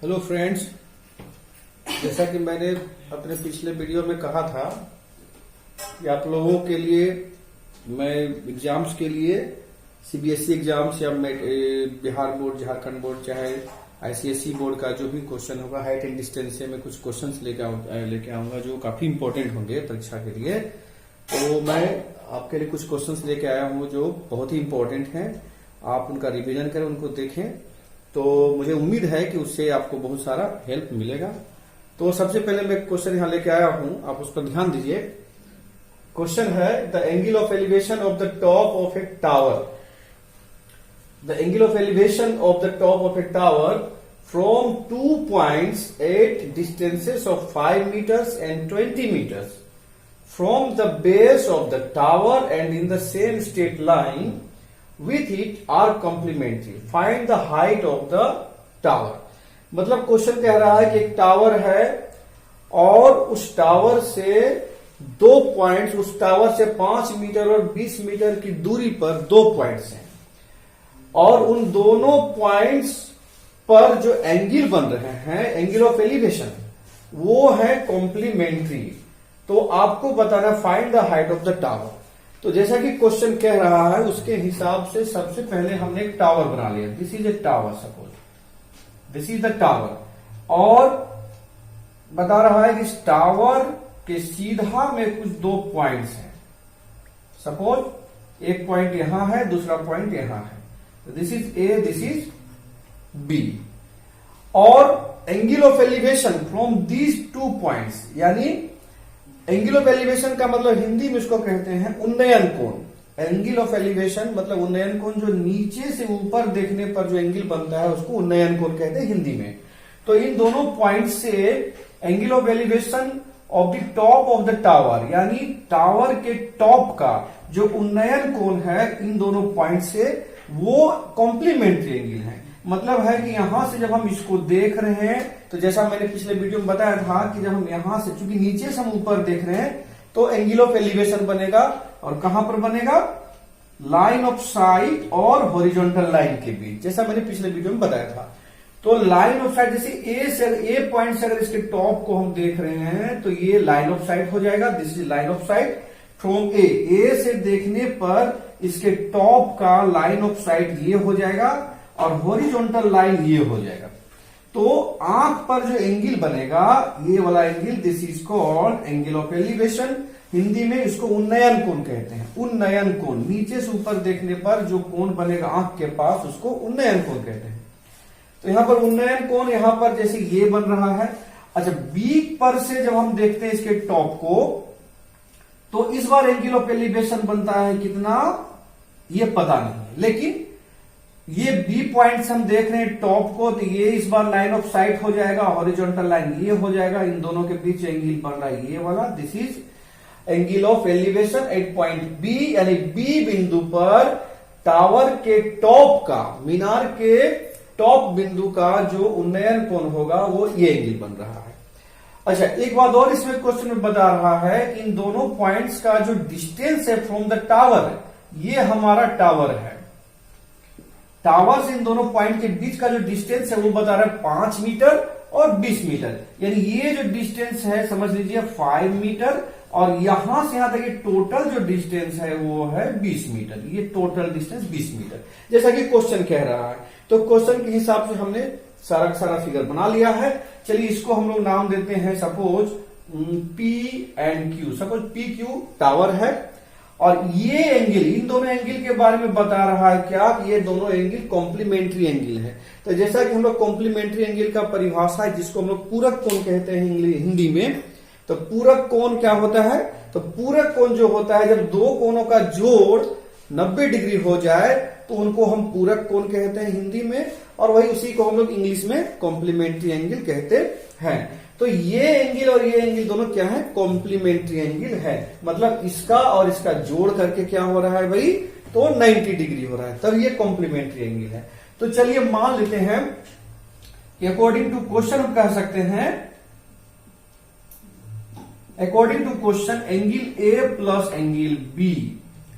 Hello friends, जैसा कि मैंने अपने पिछले वीडियो में कहा था कि आप लोगों के लिए मैं एग्जाम्स के लिए सीबीएसई एग्जाम्स या बिहार बोर्ड, झारखंड बोर्ड, चाहे आईसीएसई बोर्ड का जो भी क्वेश्चन होगा हाइट एंड डिस्टेंस से मैं कुछ क्वेश्चंस लेके आऊंगा जो काफी इंपॉर्टेंट होंगे परीक्षा के लिए। तो मैं आपके लिए कुछ क्वेश्चंस लेके आया हूं जो बहुत ही इंपॉर्टेंट हैं। आप उनका रिवीजन करें, उनको देखें, तो मुझे उम्मीद है कि उससे आपको बहुत सारा हेल्प मिलेगा। तो सबसे पहले मैं क्वेश्चन यहां लेके आया हूं, आप उस पर ध्यान दीजिए। क्वेश्चन है the angle of elevation of the top of A tower. The angle of elevation of the top of A tower from 2 points at distances of 5 meters and 20 meters from the base of the tower and in the same straight line with it are complementary. Find the height of the tower. मतलब question कह रहा है कि एक tower है और उस tower से 2 पॉइंट्स, उस टावर से 5 मीटर और 20 मीटर की दूरी पर 2 पॉइंट्स हैं और उन दोनों पॉइंट्स पर जो एंगल बन रहे हैं, एंगल ऑफ एलिवेशन, वो है कॉम्प्लीमेंट्री। तो आपको बताना find the height of the tower. तो जैसा कि क्वेश्चन कह रहा है उसके हिसाब से सबसे पहले हमने एक टावर बना लिया। This is a tower, suppose this is the tower, और बता रहा है कि इस टावर के सीधा में कुछ 2 पॉइंट्स हैं। सपोज एक पॉइंट यहां है, दूसरा पॉइंट यहां है। This is A, this is B, और angle of elevation from these 2 points, यानी एंगल ऑफ एलिवेशन का मतलब हिंदी में इसको कहते हैं उन्नयन कोण। एंगल ऑफ एलिवेशन मतलब उन्नयन कोण, जो नीचे से ऊपर देखने पर जो एंगल बनता है उसको उन्नयन कोण कहते हैं हिंदी में। तो इन दोनों पॉइंट से angle of elevation of the top of the tower, यानी टावर के टॉप का जो उन्नयन कोण है इन दोनों पॉइंट से, वो कॉम्प्लीमेंट्री एंगल है। मतलब है कि यहां से जब हम इसको देख रहे हैं, तो जैसा मैंने पिछले वीडियो में बताया था कि जब हम यहां से, चूंकि नीचे से हम ऊपर देख रहे हैं, तो एंगल ऑफ एलिवेशन बनेगा। और कहां पर बनेगा? लाइन ऑफ साइट और हॉरिजॉन्टल लाइन के बीच, जैसा मैंने पिछले वीडियो में बताया था। तो लाइन ऑफ साइट, जैसे ए पॉइंट से अगर इसके टॉप को हम देख रहे हैं तो ये लाइन ऑफ साइट हो जाएगा। This is line of sight from A से देखने पर इसके टॉप का लाइन ऑफ साइट ये हो जाएगा और हॉरिजॉन्टल लाइन ये हो जाएगा। तो आंख पर जो एंगल बनेगा, ये वाला angle, this is called angle of elevation. Hindi में इसको उन्नयन कोण कहते हैं। उन्नयन कोण, नीचे से ऊपर देखने पर जो कोण बनेगा आंख के पास, उसको उन्नयन कोण कहते हैं। तो यहां पर उन्नयन कोण, यहां पर जैसे ये बन रहा है। अच्छा, बी पर से जब हम देखते हैं इसके टॉप को, तो इस बार एंगल ऑफ एलिवेशन बनता है कितना, ये पता नहीं, लेकिन ये बी पॉइंट से हम देख रहे हैं टॉप को, तो ये इस बार लाइन ऑफ साइट हो जाएगा, हॉरिजॉन्टल लाइन ये हो जाएगा। इन दोनों के बीच एंगल बन रहा है ये वाला। This is angle of elevation at point B, यानी बी बिंदु पर टावर के टॉप का, मीनार के टॉप बिंदु का जो उन्नयन कोण होगा वो ये एंगल बन रहा है। अच्छा, एक बात और इसमें क्वेश्चन में बता रहा है कि इन दोनों पॉइंट्स का जो डिस्टेंस है फ्रॉम द टावर, ये हमारा टावर है। टावर से इन दोनों पॉइंट के बीच का जो डिस्टेंस है वो बता रहा है 5 मीटर और 20 मीटर, यानी ये जो डिस्टेंस है समझ लीजिए 5 मीटर, और यहां से यहां तक ये टोटल जो डिस्टेंस है वो है 20 मीटर। ये टोटल डिस्टेंस 20 मीटर, जैसा कि क्वेश्चन कह रहा है। तो क्वेश्चन के हिसाब से हमने सारा का सारा फिगर बना लिया है। चलिए इसको हम लोग नाम देते हैं, suppose P and Q. Suppose P Q tower है और ये एंगल, इन दोनों एंगल के बारे में बता रहा है क्या, कि ये दोनों एंगल कॉम्प्लीमेंट्री एंगल है। तो जैसा कि हम लोग कॉम्प्लीमेंट्री एंगल का परिभाषा है, जिसको हम लोग पूरक कोण कहते हैं हिंदी में। तो पूरक कोण क्या होता है? तो पूरक कोण जो होता है, जब 2 कोणों का जोड़ 90 डिग्री हो जाए तो उनको हम पूरक कोण कहते हैं हिंदी में, और वही उसी को हम लोग इंग्लिश में कॉम्प्लीमेंट्री एंगल कहते हैं। तो ये एंगल और ये एंगल दोनों क्या है? कॉम्प्लीमेंट्री एंगल है। मतलब इसका और इसका जोड़ करके क्या हो रहा है भाई? तो 90 डिग्री हो रहा है, तब ये कॉम्प्लीमेंट्री एंगल है। तो चलिए मान लेते हैं कि अकॉर्डिंग टू क्वेश्चन हम कह सकते हैं, according to question angle A plus angle B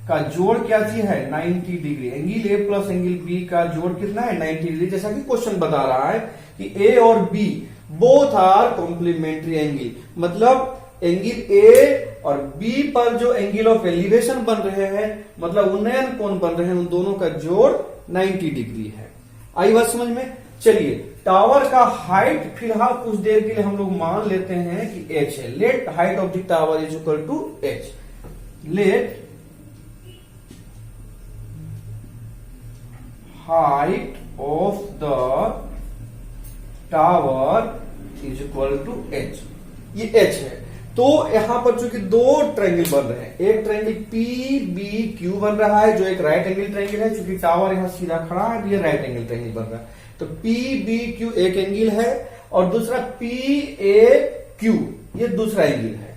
का जोड़ क्या चीज है 90 डिग्री। Angle A plus angle B का जोड़ कितना है 90 डिग्री। जैसा कि क्वेश्चन बता रहा है कि ए और B both are complementary angle, मतलब एंगल ए और बी पर जो एंगल ऑफ एलिवेशन बन रहे हैं, मतलब उन्नयन कोण बन रहे हैं, उन दोनों का जोड़ 90 डिग्री है। आई बात समझ में। चलिए टावर का हाइट फिलहाल कुछ देर के लिए हम लोग मान लेते हैं कि h है। Let height of the tower is equal to h। Let height of the tower is equal to h। ये h है। तो यहां पर चूंकि दो ट्रायंगल बन रहे हैं, एक ट्रायंगल PBQ बन रहा है जो एक राइट एंगल ट्रायंगल है। चूंकि टावर यहां सीधा खड़ा है तो ये राइट एंगल ट्रायंगल बन रहा है। तो PBQ एक एंगल है और दूसरा PAQ ये दूसरा एंगल है।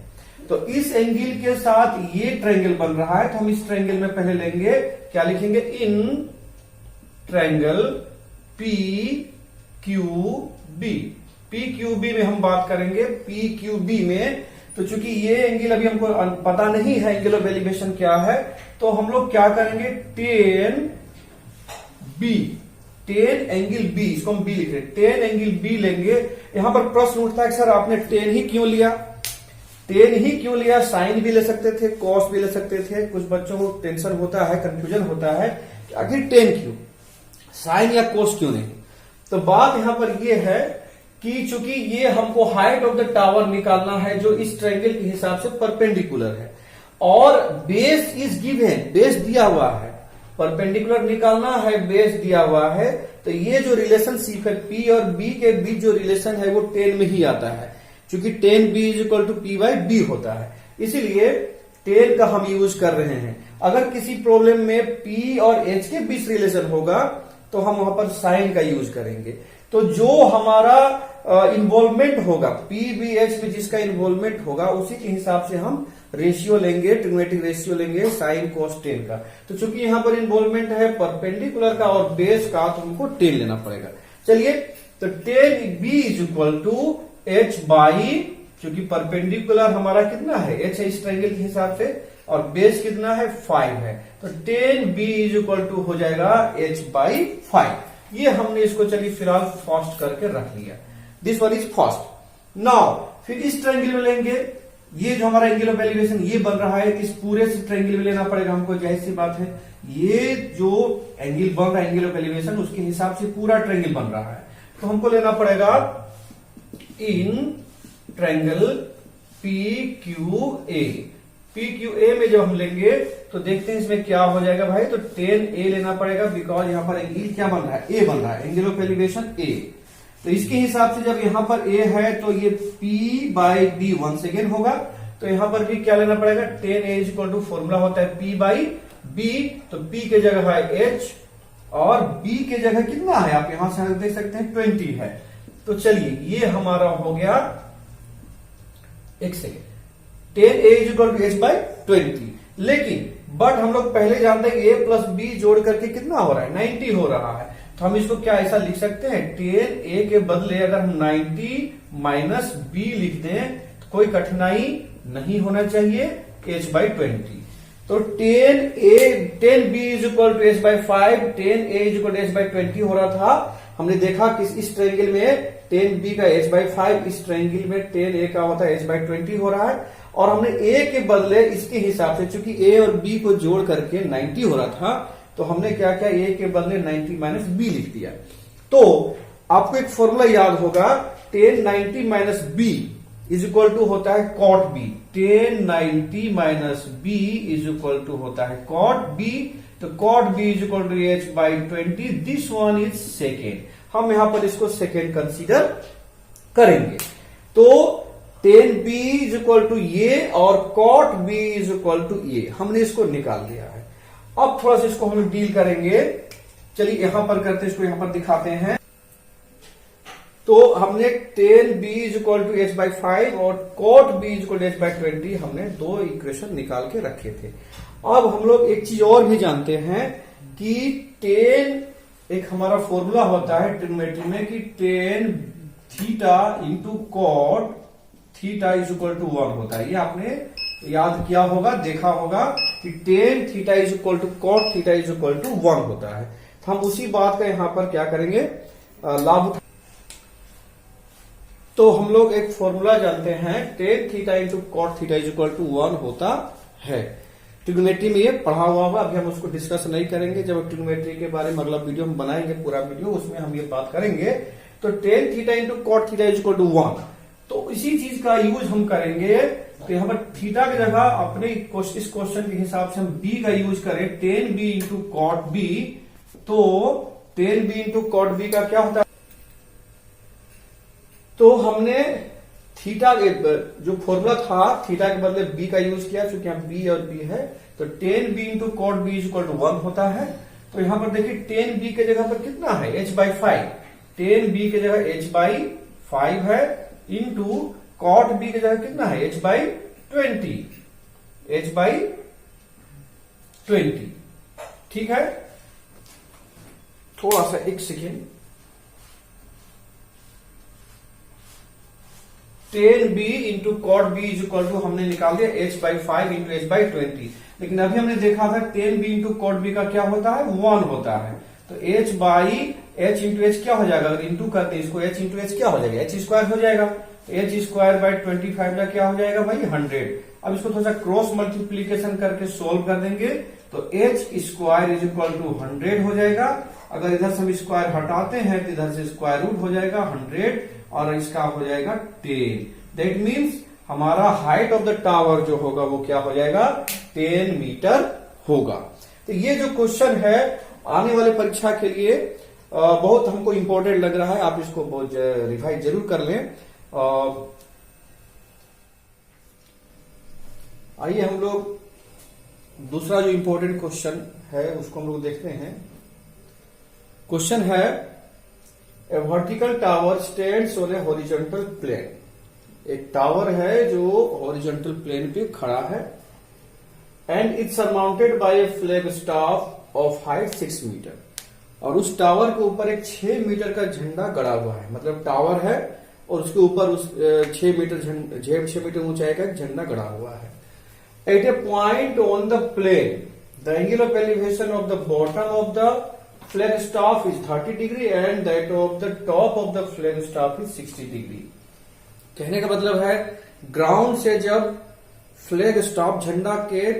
तो इस एंगल के साथ ये ट्रायंगल बन रहा है, तो हम इस ट्रायंगल में पहले लेंगे क्या लिखेंगे, इन ट्रायंगल PQB। PQB में हम बात करेंगे PQB में। तो चूंकि ये एंगल अभी हमको पता नहीं है एंगल ऑफ एलिवेशन क्या है, तो हम लोग क्या करेंगे 10 एंगल बी, इसको हम बी लिख रहे हैं, 10 एंगल बी लेंगे। यहां पर प्रश्न उठता है कि सर आपने 10 ही क्यों लिया, 10 ही क्यों लिया, साइन भी ले सकते थे, कॉस भी ले सकते थे। कुछ बच्चों को टेंशन होता है, कंफ्यूजन होता है कि आखिर 10 क्यों, साइन या कोस क्यों नहीं। तो बात यहां पर यह है कि चूंकि ये हमको हाइट ऑफ द टावर निकालना है जो इस ट्रायंगल के हिसाब से परपेंडिकुलर है, और बेस इज गिवन, बेस दिया हुआ है, परपेंडिकुलर निकालना है, बेस दिया हुआ है। तो ये जो रिलेशनशिप है P और B के बीच जो रिलेशन है वो 10 में ही आता है, क्योंकि 10B is equal to P/B होता है, इसीलिए 10 का हम यूज कर रहे हैं। अगर किसी प्रॉब्लम में P और H के बीच रिलेशन होगा तो हम वहां पर साइन का यूज करेंगे। तो जो हमारा इन्वॉल्वमेंट होगा PBH में जिसका इन्वॉल्वमेंट होगा उसी के हिसाब से हम रेशियो लेंगे, ट्रिग्नोमेट्रिक रेशियो लेंगे साइन कोस 10 का। तो चूंकि यहां पर इन्वॉल्वमेंट है परपेंडिकुलर का और बेस का, तो हमको 10 लेना पड़ेगा। चलिए तो 10B is equal to H/, क्योंकि परपेंडिकुलर हमारा कितना है H है इस ट्रायंगल के हिसाब से, और बेस कितना है 5 है। तो 10B इज इक्वल टू हो जाएगा H/5। ये हमने इसको चलिए फिलहाल फर्स्ट करके रख लिया, this one is first. Now फिर इस ट्रायंगल में लेंगे, ये जो हमारा एंगल ऑफ एलिवेशन ये बन रहा है, इस पूरे से ट्रायंगल में लेना पड़ेगा हमको, जाहिर सी बात है। ये जो एंगल बन रहा है एंगल ऑफ एलिवेशन उसके हिसाब से पूरा ट्रायंगल बन रहा है, तो हमको लेना पड़ेगा इन ट्रायंगल PQA। PQA में जब हम लेंगे तो देखते हैं इसमें क्या हो जाएगा भाई। तो 10A लेना पड़ेगा, बिकॉज यहां पर एंगल क्या बन रहा है, A बन रहा है, एंगल ऑफ एलिवेशन A। तो इसके हिसाब से जब यहां पर A है तो ये P/B वंस अगेन होगा। तो यहां पर भी क्या लेना पड़ेगा, 10A is equal to formula होता है P/B। तो P के जगह है H और B के जगह कितना है आप यहां से देख सकते हैं 20 है। तो चलिए ये हमारा हो गया, एक second, 10A is equal to H/20। लेकिन बट हम लोग पहले जानते हैं A प्लस B जोड़ करके कितना हो रहा है 90 हो रहा है। तो हम इसको क्या ऐसा लिख सकते हैं, 10A के बदले अगर हम 90 माइनस B लिख दें तो कोई कठिनाई नहीं होना चाहिए, H/20। तो 10B is equal to H/5, 10A is equal to H/20 हो रहा था। हमने देखा कि इस ट्रायंगल में 10B का H/5, इस ट्रायंगल में 10A का होता है H/20 हो रहा है। और हमने A के बदले इसके हिसाब से, चूंकि A और B को जोड़ करके 90 हो रहा था, तो हमने क्या किया, A के बदले 90 माइनस B लिख दिया। तो आपको एक फॉर्मूला याद होगा, 10 90 minus B is equal to होता है cot B। 10 90 minus B is equal to होता है cot B। तो cot B is equal to H/20, this one is second. हम यहां पर इसको सेकेंड कंसीडर करेंगे। तो 10B इज इक्वल टू ये और cot B is equal to ये, हमने इसको निकाल लिया है। अब थोड़ा सा इसको हम डील करेंगे, चलिए यहां पर करते हैं, इसको यहां पर दिखाते हैं। तो हमने 10B is equal to H/5 और cot B is equal to H/20 हमने दो इक्वेशन निकाल के रखे थे। अब हम लोग एक चीज और भी जानते हैं कि 10 एक हमारा फॉर्मूला होता है ट्रिग्नोमेट्री में कि 10 theta into cot theta is equal to 1 होता है। ये आपने याद किया होगा, देखा होगा कि tan theta is equal to cot theta is equal to 1 होता है। तो हम उसी बात का यहां पर क्या करेंगे, लाभ। तो हम लोग एक फॉर्मूला जानते हैं, tan theta into cot theta is equal to 1 होता है। ट्रिग्नोमेट्री में ये पढ़ा हुआ होगा, अभी हम उसको डिस्कस नहीं करेंगे। जब ट्रिग्नोमेट्री के बारे में अगला वीडियो हम बनाएंगे, पूरा वीडियो, उसमें हम ये बात करेंगे। तो tan theta into cot theta is equal to 1, तो इसी चीज का यूज हम करेंगे। तो यहाँ पर थीटा की जगह अपने इस क्वेश्चन के हिसाब से हम बी का यूज करें, tan B into cot B. तो tan B into cot B का क्या होता है, तो हमने थीटा जो फॉर्मूला था, थीटा के बदले बी का यूज किया, क्योंकि यहाँ बी और बी है। तो tan B into cot B is equal to 1 होता है। तो यहां पर देखिए टेन बी के जगह पर कितना है, h/5। टेन बी के जगह h/5 है, इंटू कॉट बी के जगह कितना है, h/20, h/20। ठीक है, थोड़ा सा एक second. Tan B into cot B is equal to हमने निकाल दिया h/5 इंटू h/20। लेकिन अभी हमने देखा था tan B into cot B का क्या होता है, 1 होता है। तो h इंटू एच क्या हो जाएगा, अगर इंटू करते इसको, h इंटू एच क्या हो जाएगा, h² हो जाएगा। h²/25 का क्या हो जाएगा भाई, 100। अब इसको थोड़ा सा क्रॉस मल्टीप्लीकेशन करके सोल्व कर देंगे, तो h² इज इक्वल टू 100 हो जाएगा। अगर इधर से हम स्क्वायर हटाते हैं तो इधर से स्क्वायर रूट हो जाएगा 100, और इसका हो जाएगा 10। दैट मीन्स हमारा हाइट ऑफ द टावर जो होगा वो क्या हो जाएगा, 10 मीटर होगा। तो ये जो क्वेश्चन है आने वाले परीक्षा के लिए बहुत हमको इंपॉर्टेंट लग रहा है, आप इसको बहुत रिवाइज जरूर कर लें। आइए हम लोग दूसरा जो इंपॉर्टेंट क्वेश्चन है उसको हम लोग देखते हैं। क्वेश्चन है, a vertical tower stands on a horizontal plane. एक टावर है जो हॉरिजॉन्टल प्लेन पे खड़ा है, and it's surmounted by a flag staff of height 6 metre. और उस टावर के ऊपर एक 6 मीटर का झंडा गड़ा हुआ है, मतलब टावर है और उसके ऊपर उस 6 मीटर ऊंचाई का एक झंडा गड़ा हुआ है। At a point on the plane the angle of elevation of the bottom of the flag staff is 30 degree and that of the top of the flag staff is 60 degree. कहने का मतलब है, ग्राउंड से जब flag staff झंडा के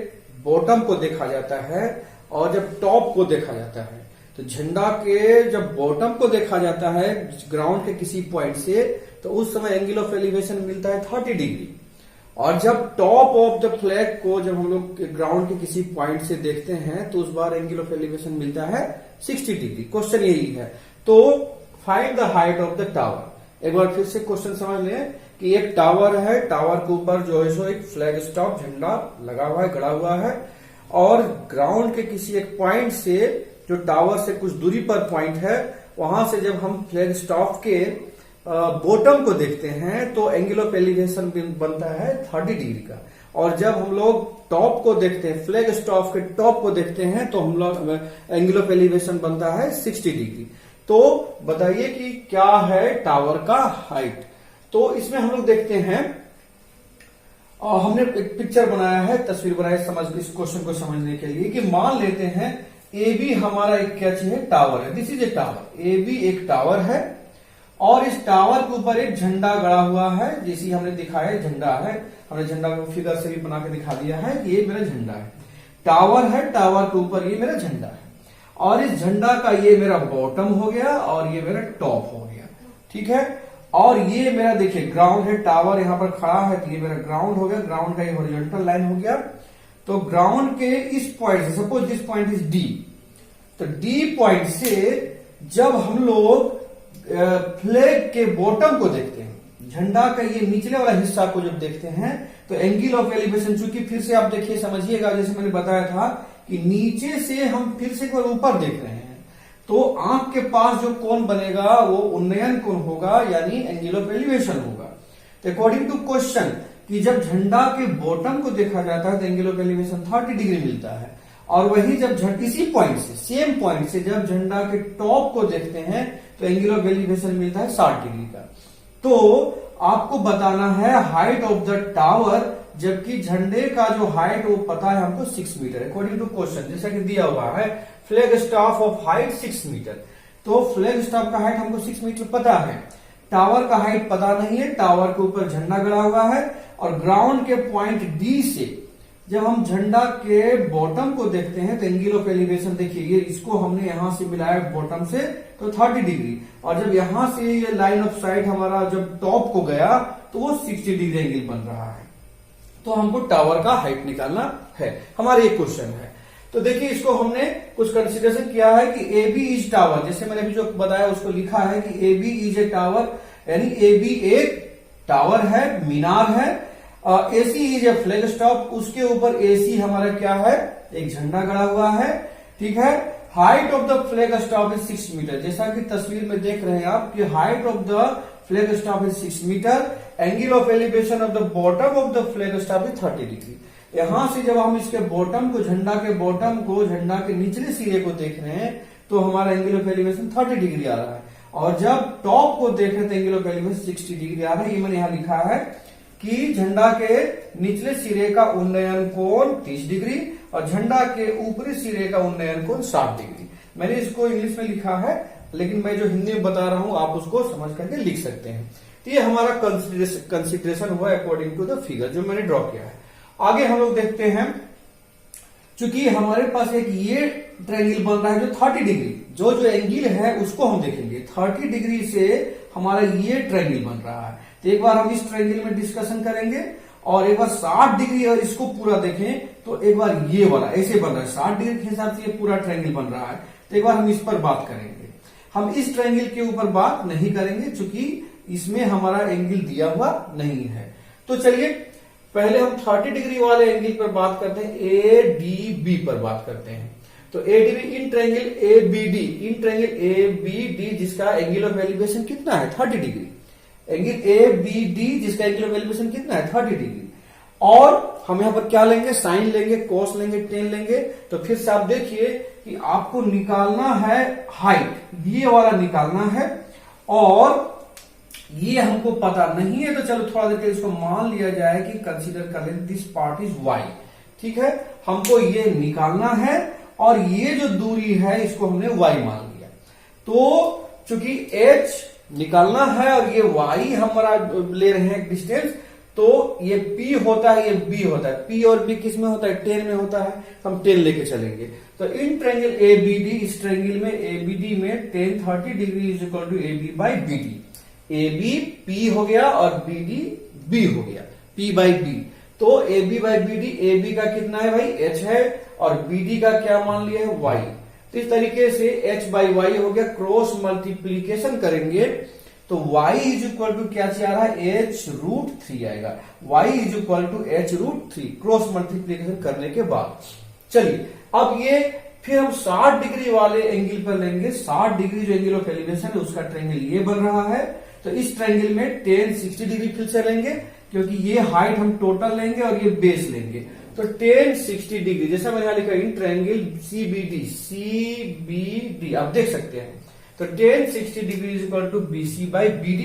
bottom को देखा जाता है और जब टॉप को देखा जाता है, तो झंडा के जब बॉटम को देखा जाता है ग्राउंड के किसी पॉइंट से, तो उस समय एंगल ऑफ एलिवेशन मिलता है 30 डिग्री। और जब टॉप ऑफ द फ्लैग को जब हम लोग ग्राउंड के किसी पॉइंट से देखते हैं तो उस बार एंगल ऑफ एलिवेशन मिलता है 60 डिग्री। क्वेश्चन यही है। तो find the height of the tower. एक बार फिर से क्वेश्चन समझ लें कि एक टावर है, टावर के ऊपर जो है सो एक फ्लैग स्टाफ झंडा लगा हुआ है, गड़ा हुआ है, और ग्राउंड के किसी एक पॉइंट से जो टावर से कुछ दूरी पर पॉइंट है, वहां से जब हम फ्लैग स्टाफ के बॉटम को देखते हैं तो एंगल ऑफ एलिवेशन बनता है 30 डिग्री का। और जब हम लोग टॉप को देखते हैं, फ्लैग स्टाफ के टॉप को देखते हैं, तो हम लोग एंगल ऑफ एलिवेशन बनता है 60 डिग्री। तो बताइए कि क्या है टावर का हाइट। तो इसमें हम लोग देखते हैं, हमने एक पिक्चर बनाया है, तस्वीर बनाई इस क्वेश्चन को समझने के लिए, कि मान लेते हैं ए बी हमारा एक क्या चीज है, टावर है। This is a tower, A B एक टावर है, और इस टावर के ऊपर एक झंडा गड़ा हुआ है, जैसे हमने दिखाया झंडा है, हमने झंडा को फिगर से भी बना के दिखा दिया है, ये मेरा झंडा है। टावर है, टावर के ऊपर ये मेरा झंडा है, और इस झंडा का ये मेरा बॉटम हो गया और ये मेरा टॉप हो गया, ठीक है। और ये मेरा देखिए ग्राउंड है, टावर यहां पर खड़ा है, तो ये मेरा ग्राउंड हो गया, ग्राउंड का ये हॉरिजॉन्टल लाइन हो गया। तो ग्राउंड के इस पॉइंट से, suppose this point is D, तो डी पॉइंट से जब हम लोग फ्लैग के बॉटम को देखते हैं, झंडा का ये निचले वाला हिस्सा को जब देखते हैं, तो एंगल ऑफ एलिवेशन, चूंकि फिर से आप देखिए समझिएगा, जैसे मैंने बताया था कि नीचे से हम फिर से कोई ऊपर देख रहे हैं, तो आंख के पास जो कोण बनेगा वो उन्नयन कोण होगा, यानी एंगल ऑफ एलिवेशन होगा। तो अकॉर्डिंग टू क्वेश्चन कि जब झंडा के बॉटम को देखा जाता है तो एंगल ऑफ एलिवेशन 30 डिग्री मिलता है, और वही जब इसी पॉइंट से, सेम पॉइंट से जब झंडा के टॉप को देखते हैं तो एंगल ऑफ एलिवेशन मिलता है 60 डिग्री का। तो आपको बताना है हाइट ऑफ द टावर, जबकि झंडे का जो हाइट वो पता है हमको 6 मीटर अकॉर्डिंग टू क्वेश्चन, जैसा कि दिया हुआ है flag staff of height 6 metre. तो फ्लैग स्टाफ का हाइट हमको 6 मीटर पता है, टावर का हाइट पता नहीं है, टावर के ऊपर झंडा गड़ा हुआ है और ग्राउंड के पॉइंट डी से जब हम झंडा के बॉटम को देखते हैं तो एंगल ऑफ एलिवेशन देखिए, ये इसको हमने यहां से मिलाया बॉटम से तो 30 डिग्री, और जब यहां से ये लाइन ऑफ साइट हमारा जब टॉप को गया तो वो 60 डिग्री एंगल बन रहा है। तो हमको टावर का हाइट निकालना है, हमारा ये क्वेश्चन है। तो देखिए इसको हमने कुछ कंसिडरेशन किया है कि ए बी इज टावर, जैसे मैंने अभी जो बताया उसको लिखा है कि A B is a tower, यानी ए बी एक टावर है, मीनार है। AC is a flag stop, उसके ऊपर एसी हमारा क्या है, एक झंडा गड़ा हुआ है, ठीक है। Height of the flag stop is 6 metre, जैसा कि तस्वीर में देख रहे हैं आप कि height of the flag stop is 6 metre, angle of elevation of the bottom of the flag stop is 30 degree. यहां से जब हम इसके बॉटम को, झंडा के बॉटम को झंडा के निचले सिरे को देख रहे हैं तो हमारा एंगल ऑफ एलिवेशन 30 डिग्री आ रहा है, और जब टॉप को देख रहे हैं तो एंगल ऑफ एलिवेशन 60 डिग्री आ रहा है। ये मैंने यहां लिखा है कि झंडा के निचले सिरे का उन्नयन कोण 30 डिग्री और झंडा के ऊपरी सिरे का उन्नयन कोण 60 डिग्री। मैंने इसको इंग्लिश में लिखा है, लेकिन मैं जो हिंदी में बता रहा हूं आप उसको समझ करके लिख सकते हैं। तो ये हमारा कंसिडरेशन हुआ अकॉर्डिंग टू द फिगर जो मैंने ड्रॉ किया है। आगे हम लोग देखते हैं, चूंकि हमारे पास एक ये ट्रायंगल बन रहा है जो 30 डिग्री, जो एंगल है उसको हम देखेंगे। 30 डिग्री से हमारा ये ट्रायंगल बन रहा है, तो एक बार हम इस ट्रायंगल में डिस्कशन करेंगे और एक बार 60 डिग्री और इसको पूरा देखें तो एक बार ये वाला ऐसे बन रहा है, 60 डिग्री के हिसाब से ये पूरा ट्रायंगल बन रहा है। तो एक बार हम इस पर बात करेंगे। हम इस ट्रायंगल के ऊपर बात नहीं करेंगे क्योंकि इसमें हमारा एंगल दिया हुआ नहीं है। तो चलिए पहले हम 30 डिग्री वाले एंगल पर बात करते हैं, ए डी बी पर बात करते हैं। तो A D B in triangle A B D, in triangle A B D जिसका एंगल ऑफ एलिवेशन कितना है 30 degree, angle A B D जिसका एंगल ऑफ एलिवेशन कितना है 30 डिग्री। और हम यहां पर क्या लेंगे, साइन लेंगे, कोस लेंगे, टेन लेंगे। तो फिर से आप देखिए कि आपको निकालना है हाइट, ये वाला निकालना है, और ये हमको पता नहीं है तो चलो थोड़ा देर के इसको मान लिया जाए कि कंसीडर कर लें दिस पार्ट इज वाई, ठीक है। हमको ये निकालना है और ये जो दूरी है इसको हमने वाई मान लिया। तो चूंकि एच निकालना है और ये वाई हमारा ले रहे हैं डिस्टेंस, तो ये P होता है, ये B होता है। P और B किस में होता है, 10 में होता है, तो हम 10 लेके चलेंगे। तो इन ट्रायंगल ABD, इस ट्रायंगल में ABD में 10 30 degree is equal to AB by BD। AB P हो गया और BD B हो गया, P बाई B। तो AB बाई BD, AB का कितना है भाई H है और BD का क्या मान लिया है Y। तो इस तरीके से H बाई Y हो गया, क्रॉस मल्टीप्लीकेशन करेंगे तो y इज इक्वल टू क्या आ रहा है h√3 आएगा, y is equal to h√3 cross multiplication करने के बाद। चलिए अब ये फिर हम 60 डिग्री वाले एंगल पर लेंगे। 60 डिग्री जो एंगल ऑफ एलिवेशन है उसका ट्रायंगल ये बन रहा है। तो इस ट्रायंगल में 10 60 डिग्री फिर से लेंगे क्योंकि ये हाइट हम टोटल लेंगे और ये बेस लेंगे। तो 10 60 डिग्री जैसा मैंने यहां लिखा इन ट्रायंगल CBD आप देख सकते हैं। तो 10 60 degree is equal to BC by BD,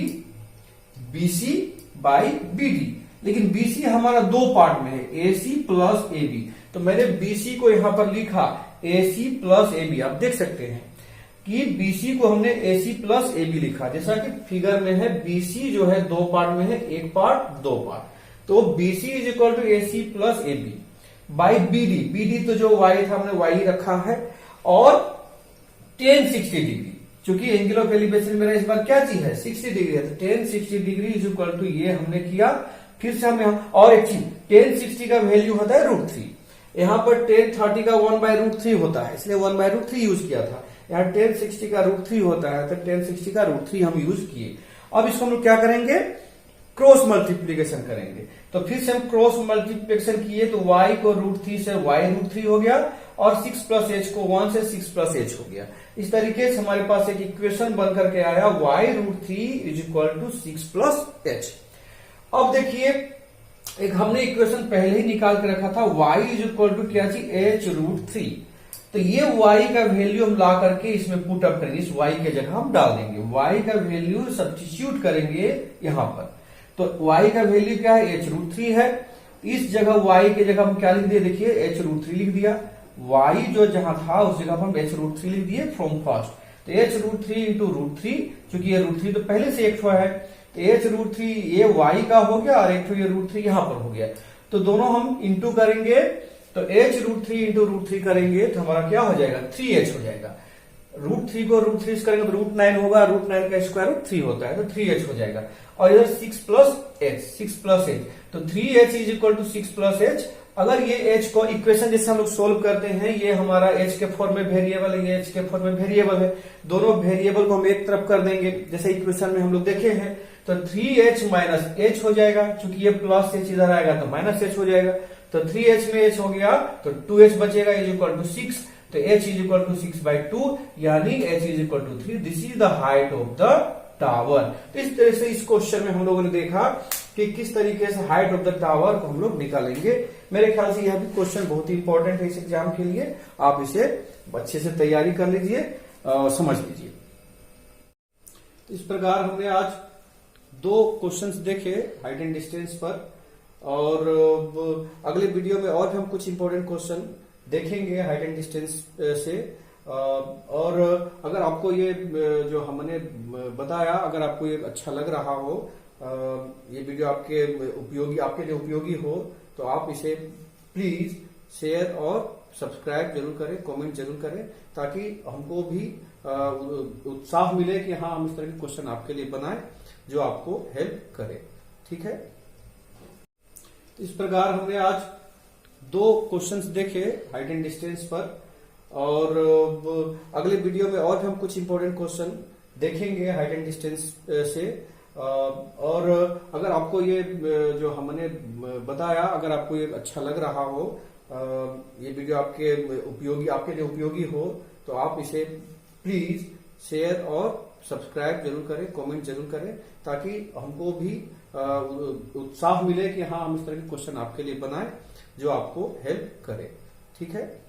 BC by BD। लेकिन BC हमारा दो पार्ट में है, AC प्लस AB। तो मैंने BC को यहां पर लिखा AC प्लस AB। आप देख सकते हैं कि BC को हमने AC प्लस AB लिखा, जैसा कि फिगर में है। BC जो है दो पार्ट में है, एक पार्ट दो पार्ट। तो BC is equal to AC plus AB by BD। BD तो जो Y था हमने Y रखा है, और 10 60 डिग्री क्योंकि एंगल ऑफ एलिवेशन मेरा इस बार क्या चीज है 60 डिग्री है। तो 10 60 डिग्री इज इक्वल टू ये हमने किया। फिर से हम यहाँ और एक चीज 10 60 का वैल्यू होता है √3, यहाँ पर 10 30 का 1/√3 होता है, इसलिए 1/√3 यूज किया था। यहाँ 10 60 का √3 होता है, तो 10 60 का √3 हम यूज किए। अब इसको हम लोग क्या करेंगे, क्रॉस मल्टीप्लीकेशन करेंगे। तो फिर से हम क्रॉस मल्टीप्लीकेशन किए तो y को √3 से y√3 हो गया और 6 प्लस h को 1 से 6 प्लस h हो गया। इस तरीके से हमारे पास एक इक्वेशन बनकर के आया y√3 is equal to 6 plus h। अब देखिए एक हमने इक्वेशन पहले ही निकाल के रखा था, y इज इक्वल टू क्या चीज h√3। तो ये y का वैल्यू हम ला करके इसमें पुट अप करेंगे, इस y के जगह हम डाल देंगे, y का वैल्यू सब्स्टिट्यूट करेंगे यहां पर। तो y का वैल्यू क्या है, h√3 है। इस जगह y की जगह हम क्या लिख दिए, देखिए h√3 लिख दिया। y जो जहां था उस जगह पर हम h√3 लिख दिए फ्रॉम फर्स्ट। तो h√3 इंटू √3, चूंकि ये √3 तो पहले से एक ठो है, तो h√3 ये y का हो गया और एक ठो ये √3 यहां पर हो गया। तो दोनों हम इंटू करेंगे, तो h√3 इंटू √3 करेंगे तो हमारा क्या हो जाएगा, 3h हो जाएगा। √3 को √3 करेंगे तो √9 होगा, √9 का स्क्वायर रूट 3 होता है, तो 3h हो जाएगा। और इधर 6 प्लस h, तो 3h is equal to 6 plus h। अगर ये h को इक्वेशन जैसे हम लोग सोल्व करते हैं, ये हमारा h के फॉर्म में वेरिएबल है, ये h के फॉर्म में वेरिएबल है, दोनों वेरिएबल को हम एक तरफ कर देंगे जैसे इक्वेशन में हम लोग देखे हैं। तो 3h माइनस h हो जाएगा, चूंकि ये प्लस h इधर आएगा तो माइनस h हो जाएगा। तो 3h में h हो गया तो 2h बचेगा इज इक्वल टू 6। तो h इज इक्वल टू 6/2 यानी h is equal to 3। This is the height of the tower. तो इस तरह से इस क्वेश्चन में हम लोगों ने देखा कि किस तरीके से हाइट ऑफ द टावर को हम लोग निकालेंगे। मेरे ख्याल से यह भी क्वेश्चन बहुत ही इंपॉर्टेंट है इस एग्जाम के लिए। आप इसे अच्छे से तैयारी कर लीजिए, समझ लीजिए। इस प्रकार हमने आज 2 क्वेश्चंस देखे हाइट एंड डिस्टेंस पर, और अगले वीडियो में और भी हम कुछ इंपॉर्टेंट क्वेश्चन देखेंगे हाइट एंड डिस्टेंस से। और अगर आपको ये जो हमने बताया, अगर आपको ये अच्छा लग रहा हो, ये वीडियो आपके लिए उपयोगी हो, तो आप इसे प्लीज शेयर और सब्सक्राइब जरूर करें, कमेंट जरूर करें, ताकि हमको भी उत्साह मिले कि हाँ हम इस तरह के क्वेश्चन आपके लिए बनाएं जो आपको हेल्प करे। ठीक है, इस प्रकार हमने आज 2 क्वेश्चंस देखे हाइट एंड डिस्टेंस पर, और अगले वीडियो में और भी हम कुछ इंपॉर्टेंट क्वेश्चन देखेंगे हाइट एंड डिस्टेंस से। और अगर आपको ये जो हमने बताया, अगर आपको ये अच्छा लग रहा हो, ये वीडियो आपके लिए उपयोगी हो, तो आप इसे प्लीज शेयर और सब्सक्राइब जरूर करें, कमेंट जरूर करें, ताकि हमको भी उत्साह मिले कि हाँ हम इस तरह के क्वेश्चन आपके लिए बनाएं जो आपको हेल्प करे। ठीक है।